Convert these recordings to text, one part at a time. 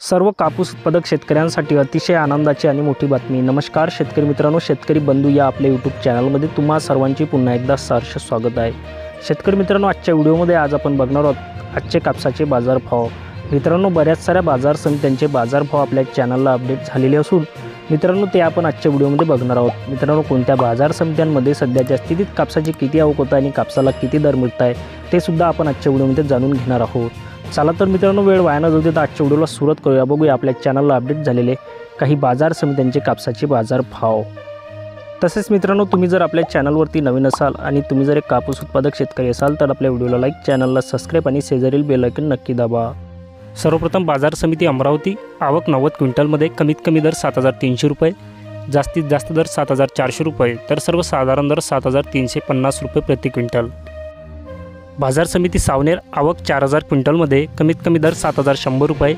सर्व कापूस उत्पादक शेतकऱ्यांसाठी अतिशय आनंदाची आणि मोठी बातमी। नमस्कार शेतकरी मित्रांनो, शेतकरी बंधू या आपल्या यूट्यूब चॅनलमध्ये तुम्हा सर्वांची पुन्हा एकदा सहर्ष स्वागत आहे। शेतकरी मित्रांनो, आजच्या व्हिडिओमध्ये आज आपण बघणार आहोत आजचे कापसाचे बाजारभाव। मित्रांनो, बऱ्याच साऱ्या बाजार समित्यांचे बाजारभाव आपल्या चॅनलला अपडेट झालेले असून मित्रांनो ते आपण आजच्या व्हिडिओमध्ये बघणार आहोत। मित्रांनो, कोणत्या बाजार समित्यांमध्ये सध्याच्या स्थितीत कापसाची किती आवक होत आहे आणि कापसाला किती दर मिळत आहे ते सुद्धा आपण आजच्या व्हिडिओमध्ये जाणून घेणार आहोत। चला तर मित्रांनो, वेळ वाया न जाऊ देता आजच्या व्हिडिओला सुरुवात करूया। बघूया आपल्या चॅनलला अपडेट झालेले काही बाजार समित्यांचे कापसाचे बाजारभाव। तसेच मित्रांनो, तुम्ही जर आपल्या चॅनलवरती नवीन असाल आणि तुम्ही जर एक कापूस उत्पादक शेतकरी असाल तर आपल्या व्हिडिओला लाईक, चॅनलला सबस्क्राईब आणि शेजारील बेल आयकॉन नक्की दाबा। सर्वप्रथम बाजार समिती अमरावती, आवक 90 क्विंटलमध्ये कमीत कमी दर 7300 रुपये, जास्तीत जास्त दर 7400 रुपये, तर सर्वसाधारण दर 7350 रुपये प्रति क्विंटल। बाजार समिती सावनेर, आवक 4000 क्विंटलमध्ये कमीत कमी दर 7100 रुपये,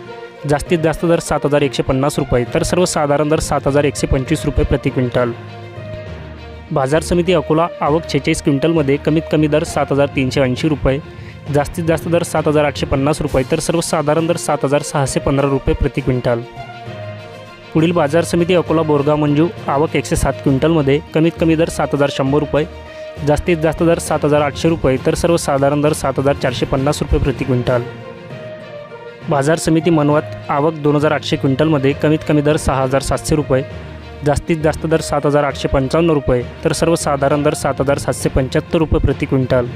जास्तीत जास्त दर 7150 रुपये, तर सर्वसाधारण दर 7125 रुपये प्रति क्विंटल। बाजार समिती अकोला, आवक 46 क्विंटलमध्ये कमीत कमी दर 7380 रुपये, जास्तीत जास्त दर 7850 रुपये, तर सर्वसाधारण दर 7615 रुपये प्रति क्विंटल। पुढील बाजार समिती अकोला बोरगाव मंजू, आवक 107 क्विंटलमध्ये कमीत कमी दर 7100 रुपये, जास्तीत जास्त दर 7800 रुपये, तर सर्वसाधारण दर 7450 रुपये प्रति क्विंटल। बाजार समिती मनवत, आवक 2800 क्विंटलमध्ये कमीत कमी दर 6700 रुपये, जास्तीत जास्त दर 7855 रुपये, तर सर्वसाधारण दर 7775 रुपये प्रति क्विंटल।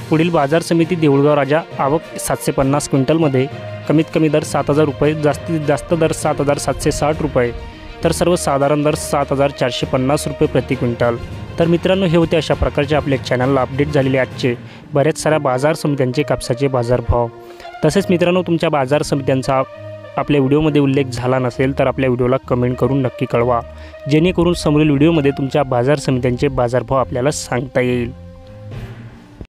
पुढील बाजार समिती देऊळगाव राजा, आवक 750 क्विंटलमध्ये कमीत कमी दर 7000 रुपये, जास्तीत जास्त दर 7760 रुपये, तर सर्वसाधारण दर 7450 रुपये प्रति क्विंटल। तर मित्रांनो, हे होते अशा प्रकारचे आपल्या चॅनलला अपडेट झालेले आजचे बऱ्याच साऱ्या बाजार समित्यांचे कापसाचे बाजारभाव। तसेच मित्रांनो, तुमच्या बाजार समित्यांचा आपल्या व्हिडिओमध्ये उल्लेख झाला नसेल तर आपल्या व्हिडिओला कमेंट करून नक्की कळवा, जेणेकरून समोरील व्हिडिओमध्ये तुमच्या बाजार समित्यांचे बाजारभाव आपल्याला सांगता येईल।